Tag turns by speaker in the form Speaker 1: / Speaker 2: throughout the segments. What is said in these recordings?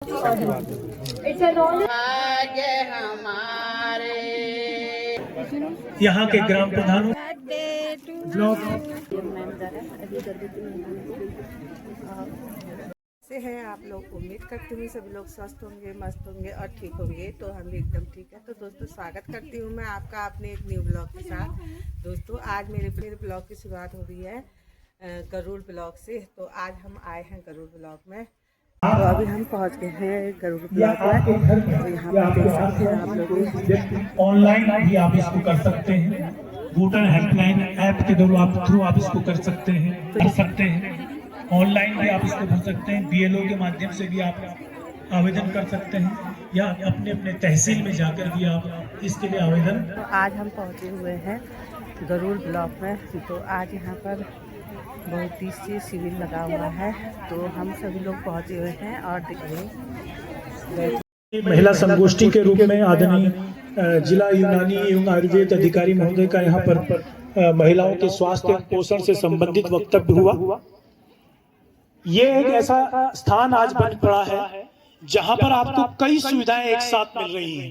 Speaker 1: भाग्य हमारे
Speaker 2: यहाँ के ग्राम प्रधानों ब्लॉक
Speaker 3: से है। आप लोग उम्मीद करती हूँ सभी लोग स्वस्थ होंगे, मस्त होंगे और ठीक होंगे। तो हम भी एकदम ठीक है। तो दोस्तों स्वागत करती हूँ मैं आपका अपने एक न्यू ब्लॉग के साथ। दोस्तों आज मेरे ब्लॉग की शुरुआत हो रही है गरुड़ ब्लॉग से। तो आज हम आए हैं गरुड़ ब्लॉग में। तो अभी हम पहुंच गए हैं गरुड़ ब्लॉग में। तो यहाँ पर देख सकते हैं आप लोग
Speaker 2: ऑनलाइन भी आप इसको कर सकते हैं। वोटर हेल्पलाइन ऐप के थ्रू आप इसको कर सकते हैं। ऑनलाइन भी आप इसको भर सकते हैं। बीएलओ के माध्यम से भी आप आवेदन कर सकते हैं या अपने अपने तहसील में जाकर भी आप इसके लिए आवेदन।
Speaker 3: तो आज हम पहुँचे हुए हैं गरुड़ ब्लॉक में। तो आज यहाँ पर बहुत ही से शिविर लगा हुआ है। तो हम सभी लोग पहुँचे हुए हैं और
Speaker 2: महिला संगोष्ठी के रूप में आदरणीय जिला यूनानी एवं आयुर्वेद अधिकारी महोदय का यहाँ पर महिलाओं के स्वास्थ्य एवं पोषण से संबंधित वक्तव्य हुआ। ये एक ऐसा स्थान आज बन पड़ा है जहाँ पर आपको कई सुविधाएं एक साथ मिल रही हैं।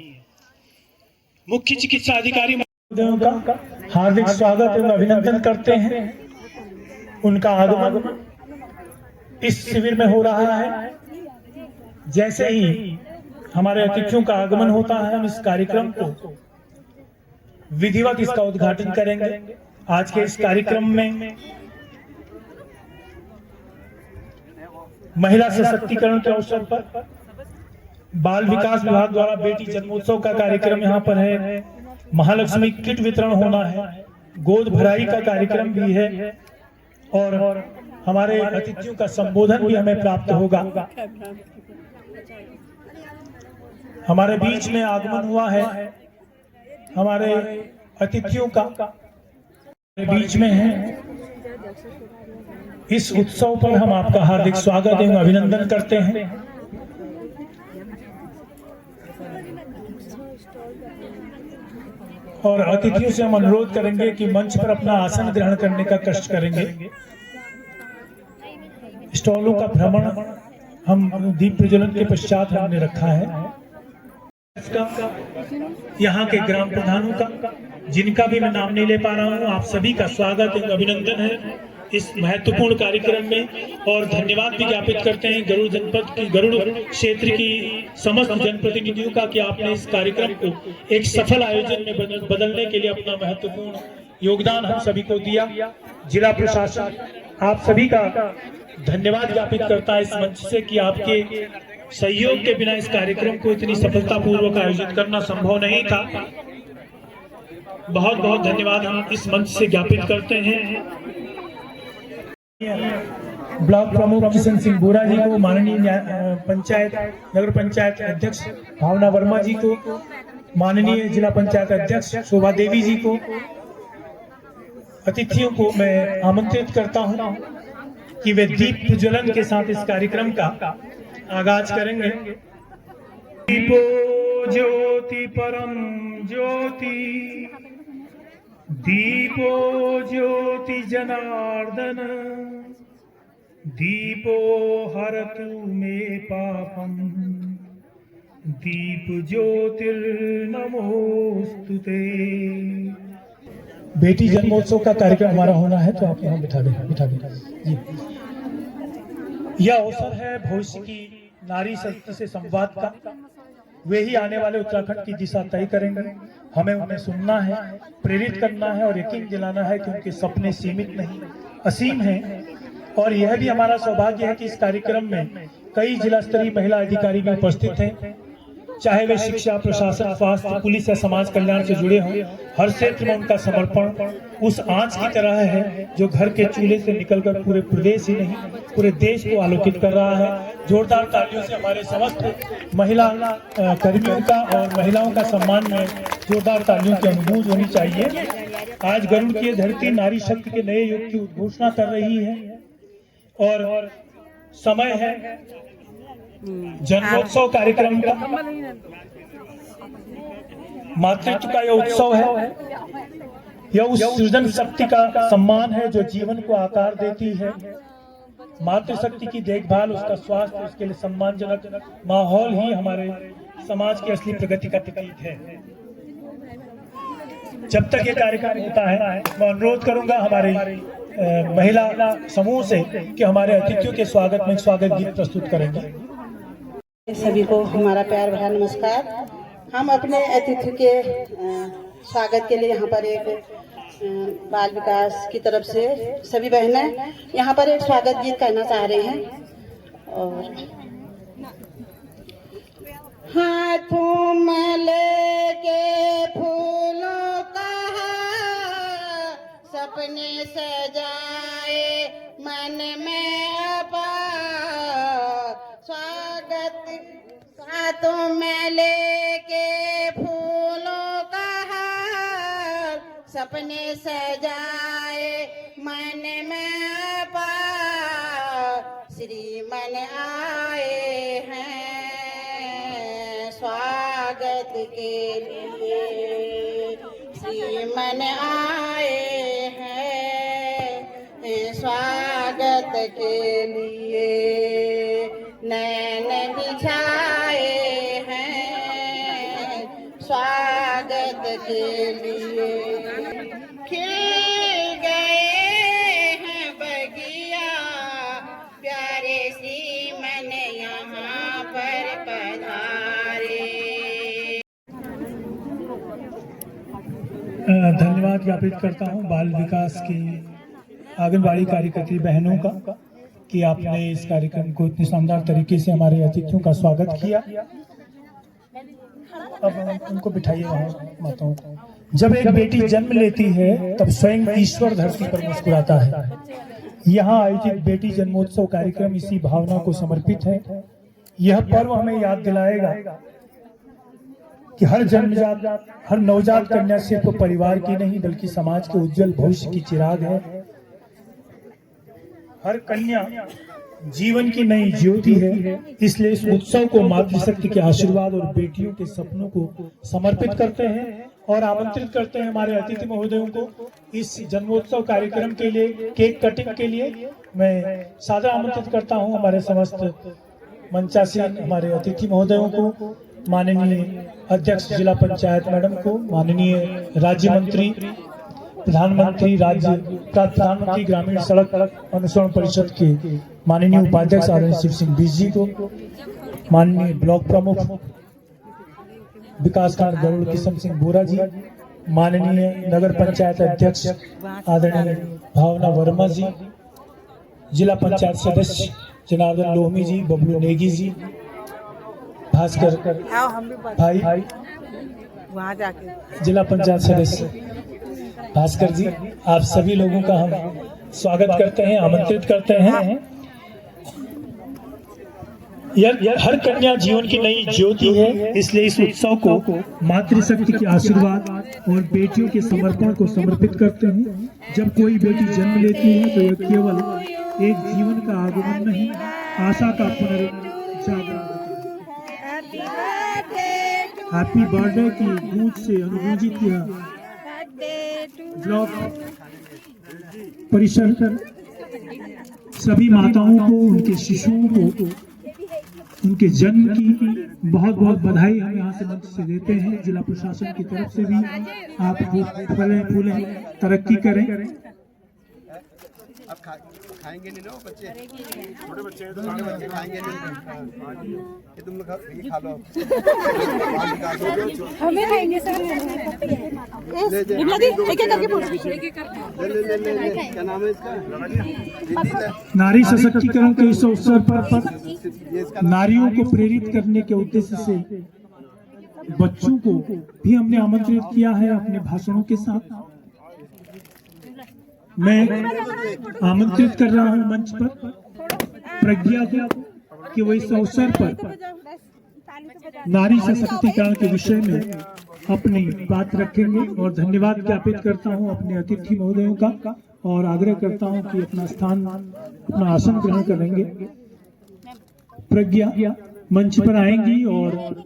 Speaker 2: मुख्य चिकित्सा अधिकारी महोदयों का हार्दिक स्वागत एवं अभिनंदन करते हैं। उनका आगमन इस शिविर में हो रहा है। जैसे ही हमारे अतिथियों का आगमन होता है, हम इस कार्यक्रम को विधिवत इसका उद्घाटन करेंगे। आज के इस कार्यक्रम में महिला सशक्तिकरण के अवसर पर बाल विकास विभाग द्वारा बेटी जन्मोत्सव का कार्यक्रम यहाँ पर है। महालक्ष्मी किट वितरण होना है, गोद भराई का कार्यक्रम भी है और हमारे अतिथियों का संबोधन भी हमें प्राप्त होगा। हमारे बीच में आगमन हुआ है हमारे अतिथियों का बीच में है। इस उत्सव पर हम आपका हार्दिक स्वागत एवं अभिनंदन करते हैं। और अतिथियों से हम अनुरोध करेंगे कि मंच पर अपना आसन ग्रहण करने का कष्ट करेंगे। स्टॉलों का भ्रमण हम दीप प्रज्वलन के पश्चात हमने रखा है। यहाँ के ग्राम प्रधानों का, जिनका भी मैं नाम नहीं ले पा रहा हूँ, आप सभी का स्वागत एवं अभिनंदन है इस महत्वपूर्ण कार्यक्रम में। और धन्यवाद भी ज्ञापित करते हैं गरुड़ जनपद की, गरुड़ क्षेत्र की समस्त जनप्रतिनिधियों का कि आपने इस कार्यक्रम को एक सफल आयोजन में बदलने के लिए अपना महत्वपूर्ण योगदान हम सभी को दिया। जिला प्रशासन आप सभी का धन्यवाद ज्ञापित करता है इस मंच से कि आपके सहयोग के बिना इस कार्यक्रम को इतनी सफलतापूर्वक आयोजित करना संभव नहीं था। बहुत बहुत धन्यवाद हम इस मंच से ज्ञापित करते हैं। ब्लॉक प्रमुख किशन सिंह बोरा जी को, माननीय नगर पंचायत अध्यक्ष भावना वर्मा जी को, माननीय जिला पंचायत अध्यक्ष शोभा देवी जी को, अतिथियों को मैं आमंत्रित करता हूं कि वे दीप प्रज्वलन के साथ इस कार्यक्रम का आगाज करेंगे। दीपो ज्योति परम ज्योति, दीपो ज्योति जनार्दन, दीपो हरतु मे पापम, दीप ज्योतिर्नमोस्तुते। बेटी जन्मोत्सव का कार्यक्रम हमारा होना है, तो आप यहाँ बिठा दें जी। यह अवसर है भविष्य की नारी शक्ति से संवाद का। वे ही आने वाले उत्तराखंड की दिशा तय करेंगे। हमें उन्हें सुनना है, प्रेरित करना है और यकीन दिलाना है कि उनके सपने सीमित नहीं असीम हैं। और यह भी हमारा सौभाग्य है कि इस कार्यक्रम में कई जिला स्तरीय महिला अधिकारी भी उपस्थित हैं, चाहे वे शिक्षा, प्रशासन, स्वास्थ्य, पुलिस या समाज कल्याण से जुड़े हों। हर क्षेत्र में उनका समर्पण उस आंच की तरह है जो घर के चूल्हे से निकलकर पूरे प्रदेश ही नहीं पूरे देश को आलोकित कर रहा है। जोरदार तालियों से हमारे समस्त महिला कर्मियों का और महिलाओं का सम्मान में जोरदार तालियों की अनुभूति होनी चाहिए। आज गरुड़ की धरती नारी शक्ति के नए युग की उद्घोषणा कर रही है और समय है जन्मोत्सव कार्यक्रम का। मातृत्व का यह उत्सव है, यह उस सृजन शक्ति का सम्मान है जो जीवन को आकार देती है। मातृशक्ति की देखभाल, उसका स्वास्थ्य, उसके लिए सम्मानजनक माहौल ही हमारे समाज की असली प्रगति का प्रतीक है। जब तक ये कार्यक्रम होता है, मैं अनुरोध करूंगा हमारे महिला समूह से कि हमारे अतिथियों के स्वागत में एक स्वागत गीत प्रस्तुत करेंगे।
Speaker 1: सभी को हमारा प्यार भरा नमस्कार। हम अपने अतिथि के स्वागत के लिए यहाँ पर एक बाल विकास की तरफ से सभी बहनें यहाँ पर एक स्वागत गीत करना चाह रही हैं। और हाथों में लेके फूलों का सपने सजाए मन में अपार स्वागत, हाथों में लेके फूलों का हार सपने सजाए मन में अपार श्रीमन आए हैं स्वागत के लिए, श्रीमन आए स्वागत के लिए, नैन बिछाए हैं स्वागत के लिए, खिल गए हैं बगिया प्यारे श्रीमन यहाँ पर पधारे।
Speaker 2: धन्यवाद ज्ञापित करता हूँ बाल विकास की आंगनबाड़ी कार्यकर्त्री बहनों का कि आपने इस कार्यक्रम को इतने शानदार तरीके से हमारे अतिथियों का स्वागत किया। अब उनको बिठाइए वहाँ माताओं को। जब एक बेटी जन्म लेती है तब स्वयं ईश्वर धरती पर मुस्कुराता है। यहाँ आयोजित बेटी जन्मोत्सव कार्यक्रम इसी भावना को समर्पित है। यह पर्व हमें याद दिलाएगा कि हर जन्मजात, हर नवजात कन्या सिर्फ परिवार की नहीं बल्कि समाज के उज्जवल भविष्य की चिराग है। हर कन्या जीवन की नई ज्योति है। इसलिए इस उत्सव को मातृशक्ति के आशीर्वाद और बेटियों के सपनों को समर्पित करते हैं और आमंत्रित करते हैं हमारे अतिथि महोदयों को इस जन्मोत्सव कार्यक्रम के लिए, केक कटिंग के लिए मैं सादर आमंत्रित करता हूं हमारे समस्त मंचासीन हमारे अतिथि महोदयों को, माननीय अध्यक्ष जिला पंचायत मैडम को, माननीय राज्य मंत्री, प्रधानमंत्री ग्रामीण सड़क अनुसरण परिषद के माननीय उपाध्यक्ष आदरणीय शिव सिंह बीस जी को, माननीय ब्लॉक प्रमुख विकासखंड गरुड़ किशन सिंह बोरा जी, माननीय नगर पंचायत अध्यक्ष आदरणीय भावना वर्मा जी, जिला पंचायत सदस्य जनार्दन लोहमी जी, बबलू नेगी जी, भास्कर भाई,
Speaker 3: वहाँ जाके
Speaker 2: जिला पंचायत सदस्य भास्कर जी, आप सभी लोगों का हम स्वागत करते हैं, आमंत्रित करते हैं। हर कन्या जीवन की नई ज्योति है। इसलिए इस उत्सव को मातृशक्ति के आशीर्वाद और बेटियों के समर्पण को समर्पित करते हैं। जब कोई बेटी जन्म लेती है तो यह केवल एक जीवन का आगमन नहीं, आशा का पुनर्जागरण। हैप्पी बर्थडे की गूंज से अनुगूंजित यह ब्लॉक परिसर सभी माताओं को, उनके शिशुओं को उनके जन्म की बहुत बहुत बधाई हम यहाँ से मंच से देते हैं। जिला प्रशासन की तरफ से भी आप फले फूले तरक्की करें।
Speaker 4: अब खाएंगे नहीं ना बच्चे, छोटे बच्चे हैं तो खाएंगे नहीं, ये तुम लोग ये खा लो।
Speaker 5: हमें खाएंगे सर,
Speaker 4: क्या नाम है इसका?
Speaker 2: नारी सशक्तिकरण के इस अवसर पर नारियों को प्रेरित करने के उद्देश्य से बच्चों को भी हमने आमंत्रित किया है अपने भाषणों के साथ। मैं आमंत्रित कर रहा हूं मंच पर प्रज्ञा को कि वो इस अवसर पर नारी सशक्तिकरण के विषय में अपनी बात रखेंगे। और धन्यवाद ज्ञापित करता हूं अपने अतिथि महोदयों का और आग्रह करता हूं कि अपना आसन ग्रहण करेंगे। प्रज्ञा मंच पर आएंगी और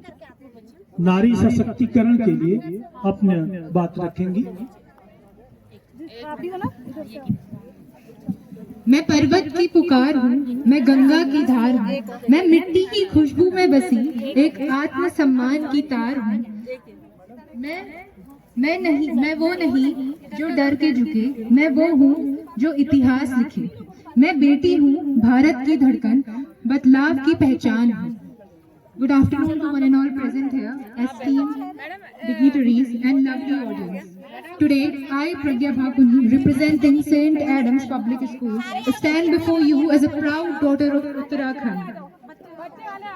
Speaker 2: नारी सशक्तिकरण के लिए अपने बात रखेंगी।
Speaker 5: मैं पर्वत की पुकार हूँ, मैं गंगा की धार हूँ, मैं मिट्टी की खुशबू में बसी एक आत्म सम्मान की तार हूँ। मैं वो नहीं जो डर के झुके, मैं वो हूँ जो इतिहास लिखे। मैं बेटी हूँ भारत की धड़कन, बदलाव की पहचान हूँ। Good afternoon to one and all present here, esteemed dignitaries and lovely audience. Today, I, Pragya Bhakuni, representing St. Adam's Public School, stand before you as a proud daughter of Uttarakhand.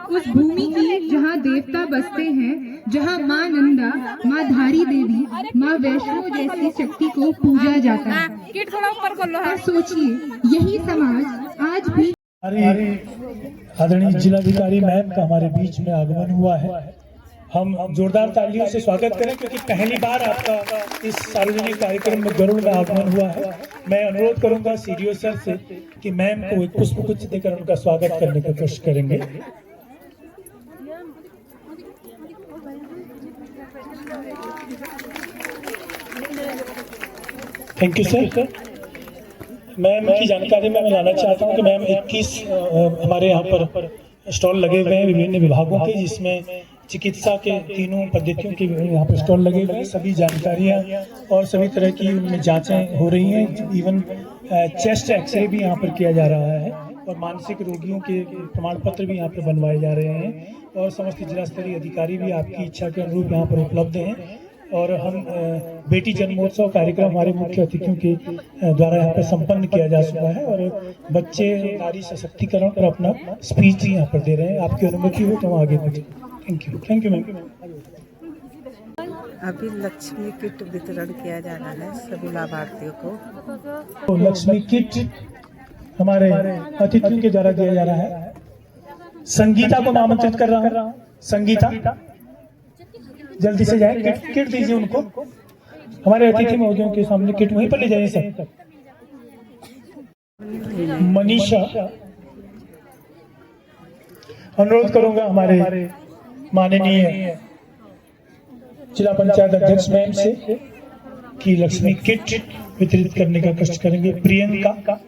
Speaker 5: उस भूमि की जहाँ देवता बसते हैं, जहाँ माँ नंदा, माँ धारी देवी, माँ वैष्णो जैसी शक्ति को पूजा जाता है। और सोचिए, यही समाज आज भी
Speaker 2: हमारी आदरणीय जिलाधिकारी मैम का हमारे बीच में आगमन हुआ है। हम जोरदार तालियों से स्वागत करें, क्योंकि पहली बार आपका इस सार्वजनिक कार्यक्रम में गरुड़ में आगमन हुआ है। मैं अनुरोध करूंगा सीडीओ सर से कि मैम को एक पुष्पगुच्छ देकर उनका स्वागत करने का कोशिश करेंगे। Thank you sir. मैम की जानकारी में मैं लाना चाहता हूं कि मैम 21 हमारे यहाँ पर स्टॉल लगे हुए हैं विभिन्न विभागों के, जिसमें चिकित्सा के तीनों पद्धतियों के यहाँ पर स्टॉल लगे हुए हैं। सभी जानकारियाँ और सभी तरह की उनमें जांचें हो रही हैं। इवन चेस्ट एक्सरे भी यहाँ पर किया जा रहा है और मानसिक रोगियों के प्रमाण पत्र भी यहाँ पर बनवाए जा रहे हैं। और समस्त जिला स्तरीय अधिकारी भी आपकी इच्छा के अनुरूप यहाँ पर उपलब्ध हैं। और हम बेटी जन्मोत्सव कार्यक्रम हमारे मुख्य अतिथियों के द्वारा यहाँ पर संपन्न किया जा चुका है और बच्चे नारी सशक्तिकरण पर अपना स्पीच भी यहाँ पर दे रहे हैं। आपकी अनुमति हो तो आगे बढ़े। Thank you ma'am.
Speaker 3: अभी लक्ष्मी किट वितरण किया जा रहा है सभी लाभार्थियों को।
Speaker 2: तो लक्ष्मी किट हमारे अतिथियों के द्वारा दिया जा रहा है। संगीता को मैं आमंत्रित कर रहा हूँ। संगीता जल्दी से जाए, किट दीजिए उनको। हमारे अतिथि महोदयों के सामने किट वहीं पर ले जाइए सर। मनीषा, अनुरोध करूंगा हमारे माननीय जिला पंचायत अध्यक्ष मैम से कि लक्ष्मी किट वितरित करने का कष्ट करेंगे। प्रियंका,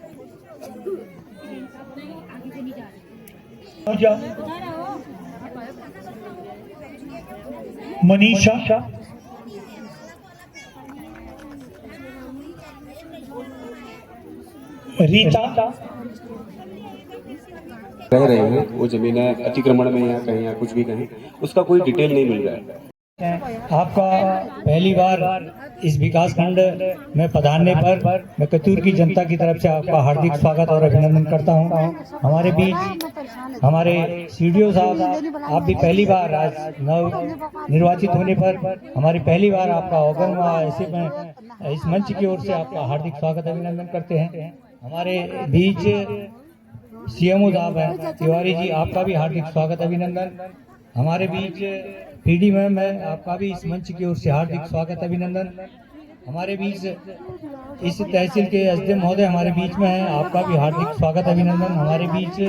Speaker 2: मनीषा, रीता,
Speaker 6: रह रहे हैं वो जमीनें अतिक्रमण में या कहीं या कुछ भी कहीं, उसका कोई डिटेल नहीं मिल रहा है।
Speaker 2: आपका पहली बार इस विकास खंड में पधारने पर मैं कतूर की जनता की तरफ से आपका हार्दिक स्वागत और अभिनंदन करता हूं। हमारे बीच हमारे सीडीओ साहब, आप भी पहली बार आज नव निर्वाचित होने पर हमारी पहली बार आपका आगमन हुआ। ऐसे में इस मंच की ओर से आपका हार्दिक स्वागत अभिनंदन करते हैं। हमारे बीच सीएमओ साहब हैं तिवारी जी, आपका भी हार्दिक स्वागत अभिनंदन। हमारे बीच पीडी मैम है, आपका भी इस मंच की ओर से हार्दिक स्वागत अभिनंदन। हमारे बीच इस तहसील के एसडीएम महोदय हमारे बीच में हैं, आपका भी हार्दिक स्वागत अभिनंदन। हमारे बीच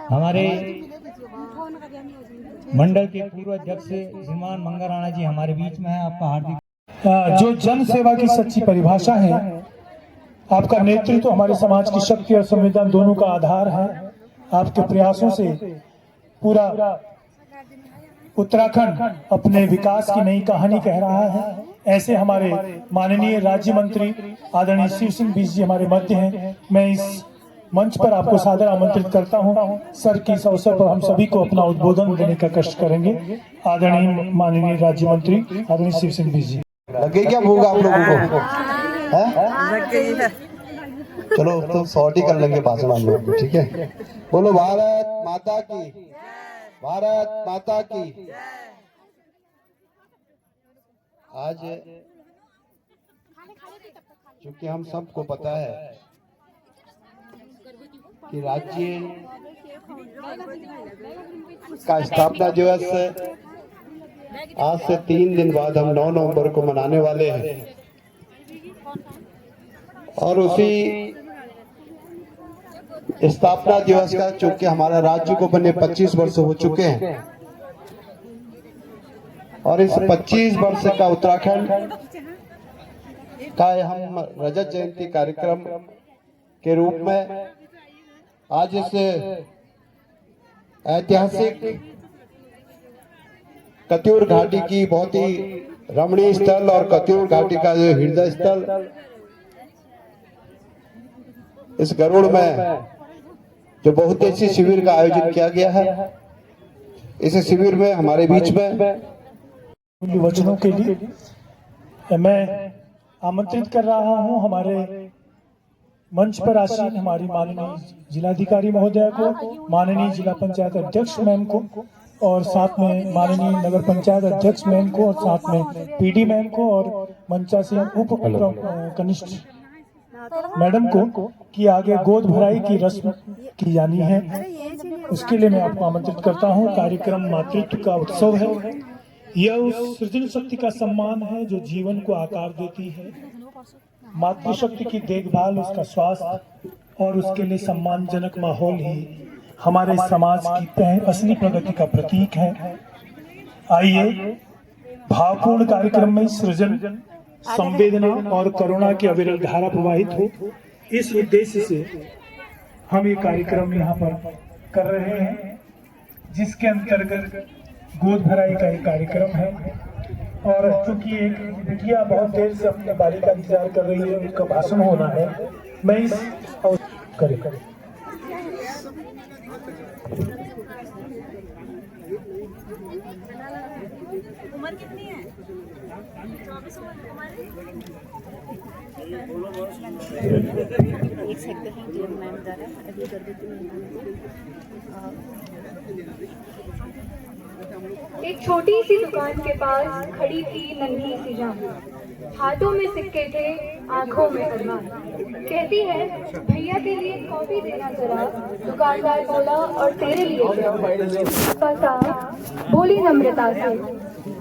Speaker 2: हमारे मंडल के पूर्व अध्यक्ष श्रीमान मंगा राणा जी हमारे बीच में हैं, आपका हार्दिक। जो जन सेवा की सच्ची परिभाषा है, आपका नेतृत्व हमारे समाज की शक्ति और संविधान दोनों का आधार है। आपके प्रयासों से पूरा उत्तराखंड अपने विकास की नई कहानी कह रहा है। ऐसे हमारे माननीय राज्य मंत्री आदरणीय शिव सिंह बीस जी हमारे मध्य हैं। मैं इस मंच पर आपको सादर आमंत्रित करता हूं। सर की इस अवसर पर हम सभी को अपना उद्बोधन देने का कष्ट करेंगे। आदरणीय माननीय राज्य मंत्री आदरणीय शिव सिंह बीस जी।
Speaker 4: लगे क्या भूख आप लोगों को?
Speaker 3: लग गई है।
Speaker 4: चलो तो सॉर्टी कर लेंगे भाषण हम लोग, ठीक है। बोलो भारत माता की, भारत माता की। आज क्योंकि हम सबको पता है कि राज्य का स्थापना दिवस आज से 3 दिन बाद हम 9 नवंबर को मनाने वाले हैं और उसी स्थापना दिवस का चूंकि हमारा राज्य को बने 25 वर्ष हो चुके हैं और इस 25 वर्ष का उत्तराखंड का हम रजत जयंती कार्यक्रम के रूप में आज इस ऐतिहासिक कत्यूर घाटी की बहुत ही रमणीय स्थल और कत्यूर घाटी का जो हृदय स्थल इस गरुड़ में जो बहुउद्देशीय शिविर का आयोजन किया गया है, इस शिविर में हमारे बीच में
Speaker 2: वचनों के लिए मैं आमंत्रित कर रहा हूं हमारे मंच पर आसीन हमारी माननीय जिलाधिकारी महोदया को, माननीय जिला पंचायत अध्यक्ष मैम को और साथ में माननीय नगर पंचायत अध्यक्ष मैम को और साथ में पीडी मैम को और मंचासीन उप कनिष्ठ मैडम को कि आगे गोद भराई की रस्म की जानी है। उसके लिए मैं आपको आमंत्रित करता हूं। कार्यक्रम मातृत्व का उत्सव है। यह उस सृजन शक्ति का सम्मान है जो जीवन को आकार देती है। मातृशक्ति की देखभाल, उसका स्वास्थ्य और उसके लिए सम्मानजनक माहौल ही हमारे समाज की असली प्रगति का प्रतीक है। आइए भावपूर्ण कार्यक्रम में सृजन, संवेदना और करुणा की अविरल धारा प्रवाहित हो, इस उद्देश्य से हम ये कार्यक्रम यहाँ पर कर रहे हैं, जिसके अंतर्गत गोद भराई का एक कार्यक्रम है। और चूंकि एक बिटिया बहुत देर से अपने बारी का इंतजार कर रही है, उनका भाषण होना है, मैं इस करे
Speaker 7: उम्र कितनी है? 24 उम्र एक सेकंड मैम द्वारा अभी कर देती हूँ।
Speaker 8: एक छोटी सी दुकान के पास खड़ी थी नन्ही सी जान, हाथों में सिक्के थे, आंखों में अरमान। कहती है भैया के लिए कॉफी देना जरा। दुकानदार बोला और तेरे लिए क्या? पता बोली नम्रता से,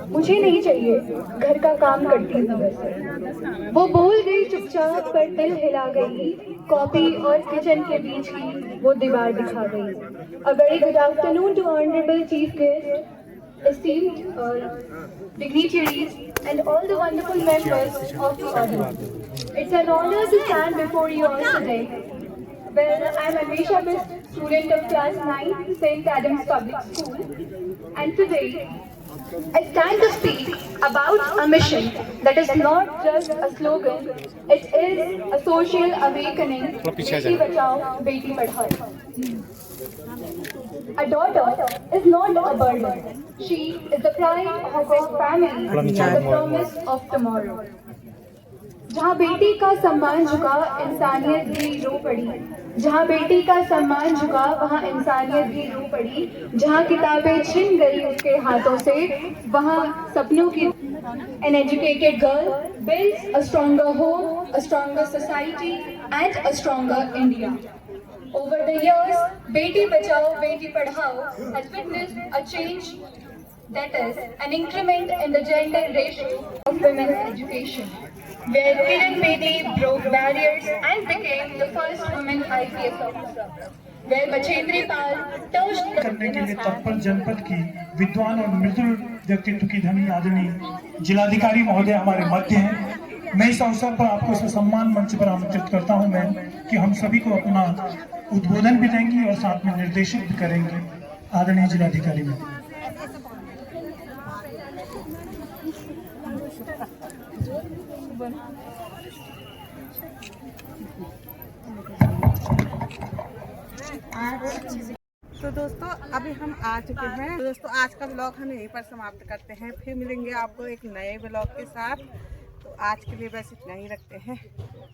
Speaker 8: मुझे नहीं चाहिए, घर का काम करती हूँ वैसे। वो बोल गई चुपचाप पर दिल हिला गई, कॉफी और किचन के बीच की वो दीवार दिखा गई। A very good afternoon to Honorable Chief Guest, esteemed dignitaries and all the wonderful members of the audience. It's an honor to stand before you all today. Well, I'm Anvesha Bist, student of class 9, St. Adam's Public School, and today I stand to speak about a mission that is not just a slogan, it is a social awakening. Beti Bachao, Beti Padhao. A daughter is not a burden. She is the pride of her family, the promise of tomorrow. जहाँ बेटी का सम्मान झुका, इंसानियत भी रो पड़ी। जहाँ बेटी का सम्मान झुका, वहाँ इंसानियत भी रो पड़ी। जहाँ किताबें छिन गई उसके हाथों से, वहाँ सपनों की। An educated girl builds a stronger home, a stronger society, and a stronger India. Over the years, Beti Bachao, Beti Padhao has witnessed a change, that is, an increment in the gender ratio of women's education, where Kiran Bedi broke barriers and became the first woman IPS officer, where Bachendri Pal touched
Speaker 2: करने के लिए तत्पर जनपद की विद्वान और मृदुल व्यक्तित्व की धनी आदरणीय जिलाधिकारी महोदय हमारे मध्य हैं। मैं इस अवसर पर आपको इस सम्मान मंच पर आमंत्रित करता हूं मैम कि हम सभी को अपना उद्बोधन भी देंगी और साथ में निर्देशित भी करेंगे। आदरणीय जिलाधिकारी मैम।
Speaker 3: तो दोस्तों अभी हम आ चुके हैं। तो दोस्तों आज का ब्लॉग हम यहीं पर समाप्त करते हैं, फिर मिलेंगे आपको एक नए ब्लॉग के साथ। तो आज के लिए बस इतना ही रखते हैं।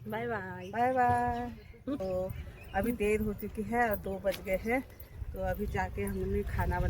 Speaker 7: Bye bye.
Speaker 3: Bye bye. तो अभी देर हो चुकी है और 2 बज गए हैं, तो अभी जाके हमने खाना बना